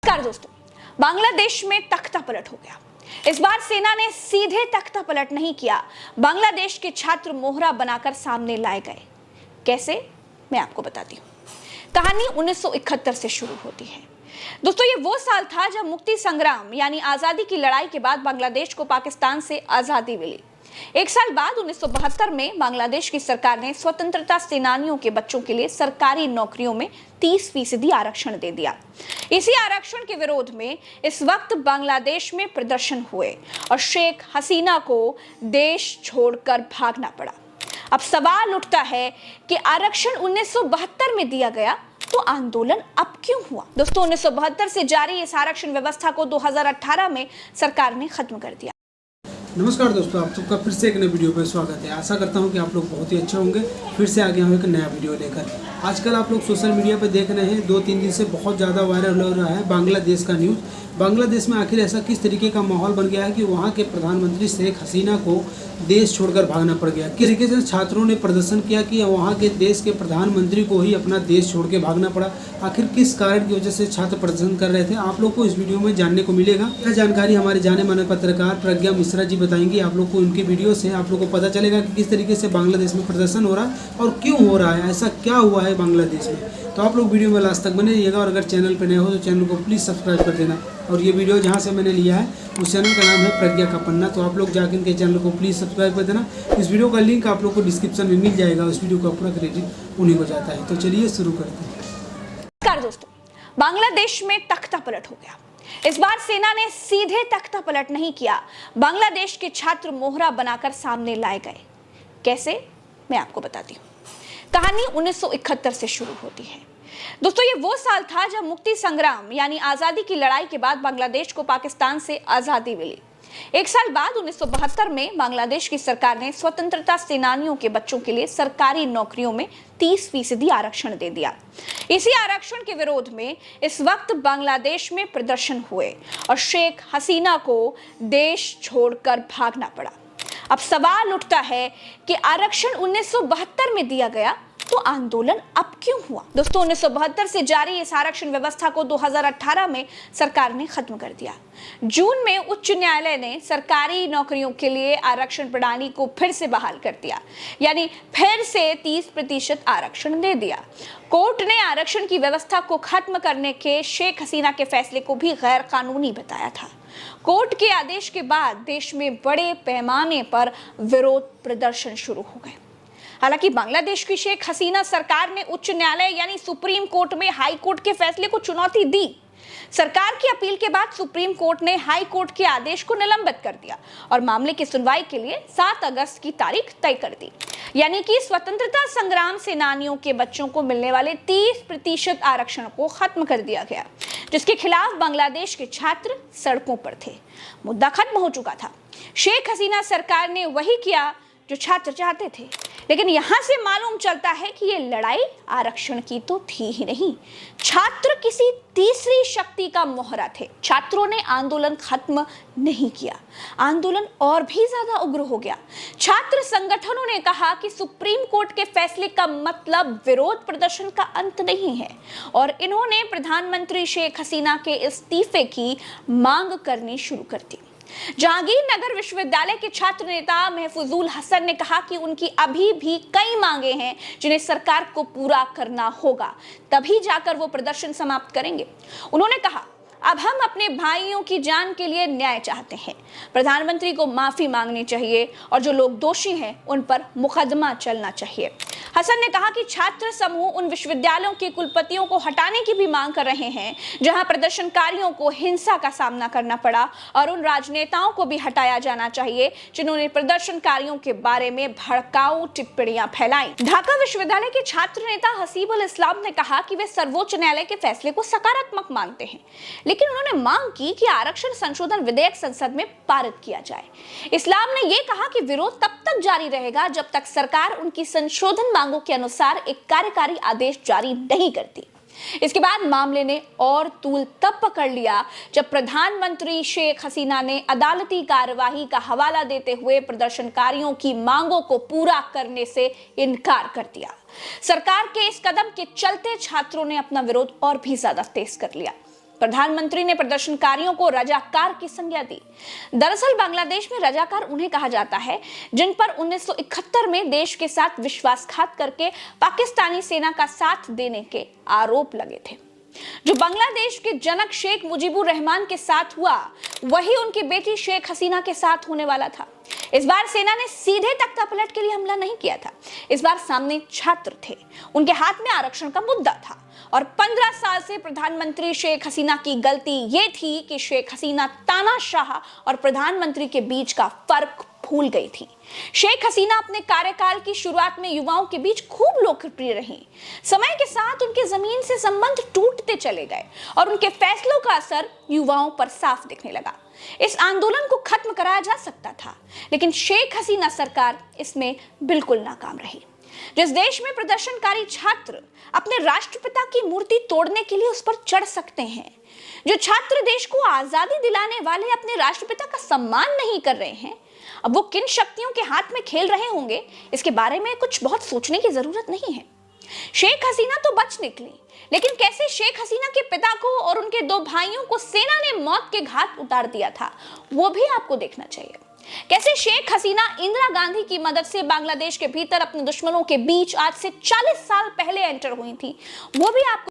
नमस्कार दोस्तों, बांग्लादेश में तख्ता पलट हो गया। इस बार सेना ने सीधे तख्ता पलट नहीं किया, बांग्लादेश के छात्र मोहरा बनाकर सामने लाए गए। कैसे, मैं आपको बताती हूँ। कहानी 1971 से शुरू होती है। दोस्तों, ये वो साल था जब मुक्ति संग्राम यानी आजादी की लड़ाई के बाद बांग्लादेश को पाकिस्तान से आजादी मिली। एक साल बाद 1972 में बांग्लादेश की सरकार ने स्वतंत्रता सेनानियों के बच्चों के लिए सरकारी नौकरियों में 30% आरक्षण दे दिया। इसी आरक्षण के विरोध में इस वक्त बांग्लादेश में प्रदर्शन हुए और शेख हसीना को देश छोड़कर भागना पड़ा। अब सवाल उठता है कि आरक्षण 1972 में दिया गया तो आंदोलन अब क्यों हुआ? दोस्तों, 1972 से जारी इस आरक्षण व्यवस्था को 2018 में सरकार ने खत्म कर दिया। नमस्कार दोस्तों, आप सबका फिर से एक नए वीडियो पर स्वागत है। आशा करता हूं कि आप लोग बहुत ही अच्छे होंगे। फिर से आ गया हूं एक नया वीडियो लेकर। आजकल आप लोग सोशल मीडिया पर देख रहे हैं, 2-3 दिन से बहुत ज़्यादा वायरल हो रहा है बांग्लादेश का न्यूज़। बांग्लादेश में आखिर ऐसा किस तरीके का माहौल बन गया है कि वहाँ के प्रधानमंत्री शेख हसीना को देश छोड़कर भागना पड़ गया। किस तरीके से छात्रों ने प्रदर्शन किया कि वहाँ के देश के प्रधानमंत्री को ही अपना देश छोड़ के भागना पड़ा। आखिर किस कारण की वजह से छात्र प्रदर्शन कर रहे थे, आप लोग को इस वीडियो में जानने को मिलेगा। यह जानकारी हमारे जाने माने पत्रकार प्रज्ञा मिश्रा जी बताएंगी। आप लोग को उनकी वीडियो से आप लोग को पता चलेगा कि किस तरीके से बांग्लादेश में प्रदर्शन हो रहा है और क्यों हो रहा है, ऐसा क्या हुआ है बांग्लादेश में। तो आप लोग वीडियो में लास्ट तक बने रहिएगा और अगर चैनल पर नए हो तो चैनल को प्लीज़ सब्सक्राइब कर देना। और ये वीडियो जहाँ से मैंने लिया है उस चैनल का नाम है प्रज्ञा का पन्ना, तो आप लोग जाकर इनके चैनल को प्लीज़ सब्सक्राइब कर देना। इस वीडियो का लिंक आप लोग को डिस्क्रिप्शन में मिल जाएगा। उस वीडियो का पूरा क्रेडिट उन्हीं को जाता है। तो चलिए शुरू करते हैं। नमस्कार दोस्तों, बांग्लादेश में तख्ता पलट हो गया। इस बार सेना ने सीधे तख्ता पलट नहीं किया, बांग्लादेश के छात्र मोहरा बनाकर सामने लाए गए। कैसे, मैं आपको बताती हूँ। कहानी 1971 से शुरू होती है। दोस्तों, ये वो साल था जब मुक्ति संग्राम यानी आजादी की लड़ाई के बाद बांग्लादेश को पाकिस्तान से आजादी मिली। एक साल बाद 1972 में बांग्लादेश की सरकार ने स्वतंत्रता सेनानियों के बच्चों के लिए सरकारी नौकरियों में 30% आरक्षण दे दिया। इसी आरक्षण के विरोध में इस वक्त बांग्लादेश में प्रदर्शन हुए और शेख हसीना को देश छोड़कर भागना पड़ा। अब सवाल उठता है कि आरक्षण 1972 में दिया गया तो आंदोलन अब क्यों हुआ? दोस्तों, 1972 से जारी इस आरक्षण व्यवस्था को 2018 में सरकार ने खत्म कर दिया। जून में उच्च न्यायालय ने सरकारी नौकरियों के लिए आरक्षण प्रणाली को फिर से बहाल कर दिया, यानी फिर से 30% आरक्षण दे दिया। कोर्ट ने आरक्षण की व्यवस्था को खत्म करने के शेख हसीना के फैसले को भी गैर कानूनी बताया था। कोर्ट के आदेश के बाद देश में बड़े पैमाने पर विरोध प्रदर्शन शुरू हो गए। हालांकि बांग्लादेश की शेख हसीना सरकार ने उच्च न्यायालय यानी सुप्रीम कोर्ट में हाई कोर्ट के फैसले को चुनौती दी। सरकार की अपील के बाद सुप्रीम कोर्ट ने हाई कोर्ट के आदेश को निलंबित कर दिया और मामले की सुनवाई के लिए 7 अगस्त की तारीख तय कर दी। यानी कि स्वतंत्रता संग्राम सेनानियों के बच्चों को मिलने वाले 30% आरक्षण को खत्म कर दिया गया, जिसके खिलाफ बांग्लादेश के छात्र सड़कों पर थे। मुद्दा खत्म हो चुका था। शेख हसीना सरकार ने वही किया जो छात्र चाहते थे। लेकिन यहां से मालूम चलता है कि ये लड़ाई आरक्षण की तो थी ही नहीं, छात्र किसी तीसरी शक्ति का मोहरा थे। छात्रों ने आंदोलन खत्म नहीं किया, आंदोलन और भी ज्यादा उग्र हो गया। छात्र संगठनों ने कहा कि सुप्रीम कोर्ट के फैसले का मतलब विरोध प्रदर्शन का अंत नहीं है और इन्होंने प्रधानमंत्री शेख हसीना के इस्तीफे की मांग करनी शुरू कर दी। जहांगीर नगर विश्वविद्यालय के छात्र नेता महफूजुल हसन ने कहा कि उनकी अभी भी कई मांगे हैं जिन्हें सरकार को पूरा करना होगा, तभी जाकर वो प्रदर्शन समाप्त करेंगे। उन्होंने कहा, अब हम अपने भाइयों की जान के लिए न्याय चाहते हैं, प्रधानमंत्री को माफी मांगनी चाहिए और जो लोग दोषी हैं उन पर मुकदमा चलना चाहिए। हसन ने कहा कि छात्र समूह उन विश्वविद्यालयों के कुलपतियों को हटाने की भी मांग कर रहे हैं जहां प्रदर्शनकारियों को हिंसा का सामना करना पड़ा और उन राजनेताओं को भी हटाया जाना चाहिए जिन्होंने प्रदर्शनकारियों के बारे में भड़काऊ टिप्पणियां फैलाई। ढाका विश्वविद्यालय के छात्र नेता हसीबुल इस्लाम ने कहा कि वे सर्वोच्च न्यायालय के फैसले को सकारात्मक मानते हैं, लेकिन उन्होंने मांग की कि आरक्षण संशोधन विधेयक संसद में पारित किया जाए। इस्लाम ने यह कहा कि विरोध तब तक जारी रहेगा जब तक सरकार उनकी संशोधन मांगों के अनुसार एक कार्यकारी आदेश जारी नहीं करती। इसके बाद मामले ने और तूल तब पकड़ लिया जब प्रधानमंत्री शेख हसीना ने अदालती कार्यवाही का हवाला देते हुए प्रदर्शनकारियों की मांगों को पूरा करने से इनकार कर दिया। सरकार के इस कदम के चलते छात्रों ने अपना विरोध और भी ज्यादा तेज कर लिया। प्रधानमंत्री ने प्रदर्शनकारियों को रजाकार की संज्ञा दी। दरअसल बांग्लादेश में रजाकार उन्हें कहा जाता है जिन पर 1971 में देश के साथ विश्वासघात करके पाकिस्तानी सेना का साथ देने के आरोप लगे थे। जो बांग्लादेश के जनक शेख मुजीबुर रहमान के साथ हुआ वही उनकी बेटी शेख हसीना के साथ होने वाला था। इस बार सेना ने सीधे तख्तापलट के लिए हमला नहीं किया था। इस बार सामने छात्र थे, उनके हाथ में आरक्षण का मुद्दा था और 15 साल से प्रधानमंत्री शेख हसीना की गलती यह थी कि शेख हसीना तानाशाह और प्रधानमंत्री के बीच का फर्क भूल गई थी। शेख हसीना अपने कार्यकाल की शुरुआत में युवाओं के बीच खूब लोकप्रिय रही। समय के साथ उनके जमीन से संबंध टूटते चले गए और उनके फैसलों का असर युवाओं पर साफ दिखने लगा। इस आंदोलन को खत्म कराया जा सकता था, लेकिन शेख हसीना सरकार इसमें बिल्कुल नाकाम रही। जिस देश में प्रदर्शनकारी छात्र अपने राष्ट्रपिता की मूर्ति तोड़ने के लिए उस पर चढ़ सकते हैं, जो छात्र देश को आजादी दिलाने वाले अपने राष्ट्रपिता का सम्मान नहीं कर रहे हैं, अब वो किन शक्तियों के हाथ में खेल रहे होंगे, इसके बारे में कुछ बहुत सोचने की जरूरत नहीं है। शेख हसीना तो बच निकली, लेकिन कैसे शेख हसीना के पिता को और उनके 2 भाइयों को सेना ने मौत के घाट उतार दिया था, वो भी आपको देखना चाहिए। कैसे शेख हसीना इंदिरा गांधी की मदद से बांग्लादेश के भीतर अपने दुश्मनों के बीच आज से 40 साल पहले एंटर हुई थी, वो भी आपको